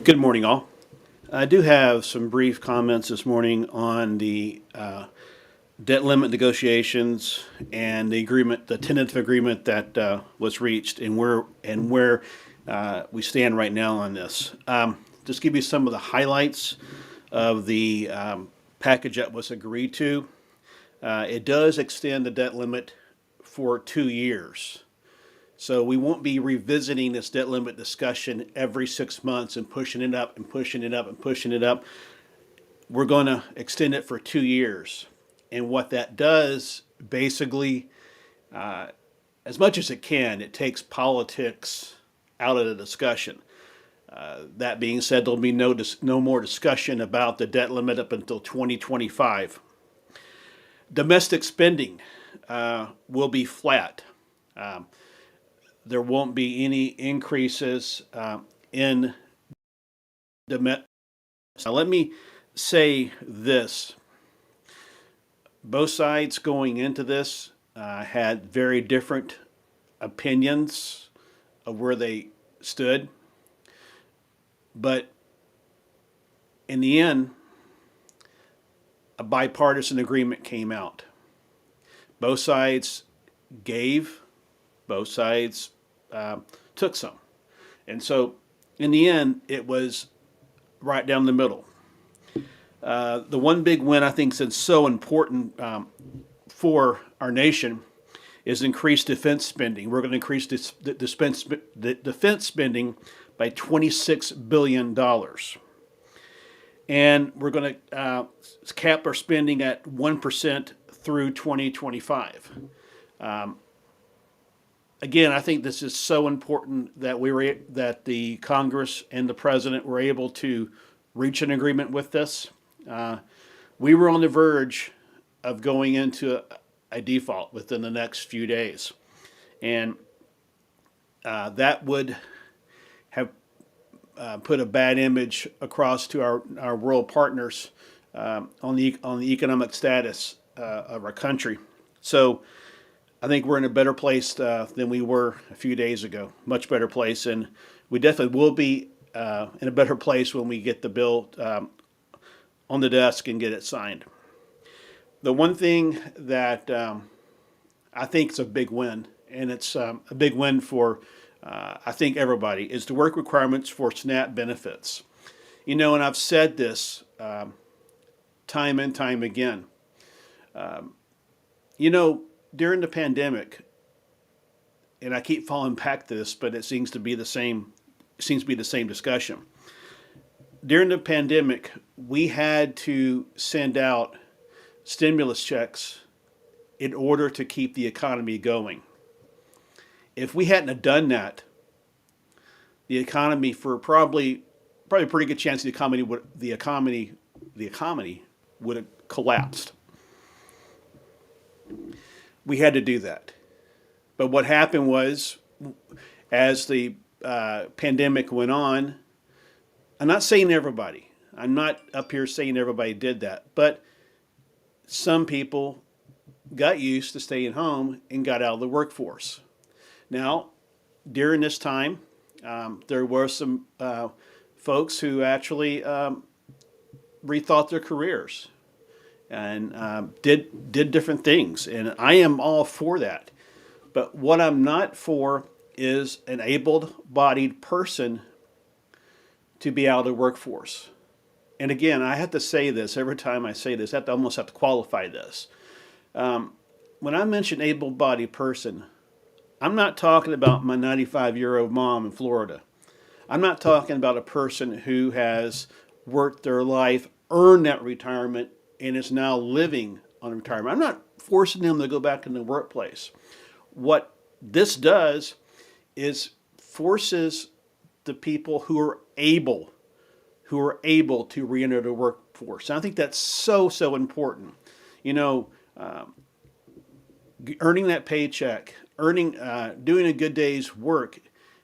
Good morning, all. I do have some brief comments this morning on the debt limit negotiations and the agreement, the tentative agreement that was reached, and where we stand right now on this. Just give you some of the highlights of the package that was agreed to. It does extend the debt limit for 2 years. So we won't be revisiting this debt limit discussion every 6 months and pushing it up and pushing it up and pushing it up. We're going to extend it for 2 years. And what that does, basically, as much as it can, it takes politics out of the discussion. That being said, there'll be no more discussion about the debt limit up until 2025. Domestic spending will be flat. There won't be any increases in domestic. Now, let me say this. Both sides going into this had very different opinions of where they stood. But in the end, a bipartisan agreement came out. Both sides gave, both sides took some. And so in the end, it was right down the middle. The one big win I think is so important for our nation is increased defense spending. We're going to increase the defense spending by $26 billion. And we're going to cap our spending at 1% through 2025. Again, I think this is so important that that the Congress and the President were able to reach an agreement with this. We were on the verge of going into a default within the next few days, and that would have put a bad image across to our world partners on the economic status of our country. So I think we're in a better place than we were a few days ago. Much better place, and we definitely will be in a better place when we get the bill on the desk and get it signed. The one thing that I think is a big win, and it's a big win for I think everybody, is the work requirements for SNAP benefits. You know, and I've said this time and time again. You know, during the pandemic, and I keep falling back to this, but it seems to be the same discussion. During the pandemic, we had to send out stimulus checks in order to keep the economy going. If we hadn't have done that, the economy, for probably a pretty good chance the economy would have collapsed. We had to do that. But what happened was, as the pandemic went on, I'm not saying everybody. I'm not up here saying everybody did that. But some people got used to staying home and got out of the workforce. Now, during this time, there were some folks who actually rethought their careers and did different things, and I am all for that. But what I'm not for is an able-bodied person to be out of the workforce. And again, I have to say this every time I say this. I almost have to qualify this. When I mention able-bodied person, I'm not talking about my 95-year-old mom in Florida. I'm not talking about a person who has worked their life, earned that retirement, and is now living on retirement. I'm not forcing them to go back in the workplace. What this does is forces the people who are able to re-enter the workforce. And I think that's so important. You know, earning that paycheck, doing a good day's work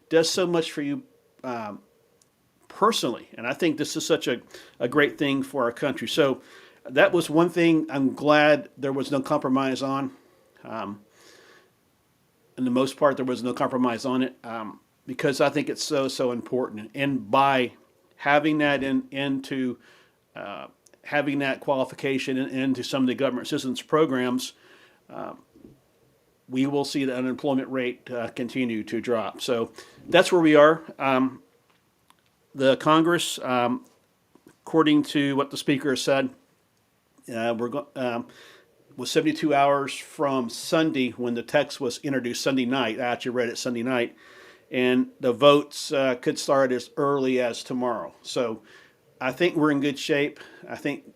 does so much for you personally. And I think this is such a great thing for our country. So that was one thing I'm glad there was no compromise on. In the most part, there was no compromise on it because I think it's so important. And by having that into having that qualification into some of the government assistance programs, we will see the unemployment rate continue to drop. So that's where we are. The Congress, according to what the speaker has said, was 72 hours from Sunday when the text was introduced Sunday night. I actually read it Sunday night. And the votes could start as early as tomorrow. So I think we're in good shape. I think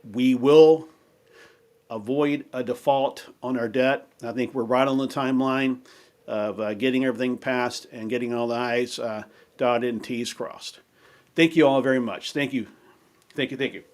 we will avoid a default on our debt. I think we're right on the timeline of getting everything passed and getting all the I's dotted and T's crossed. Thank you all very much. Thank you. Thank you. Thank you.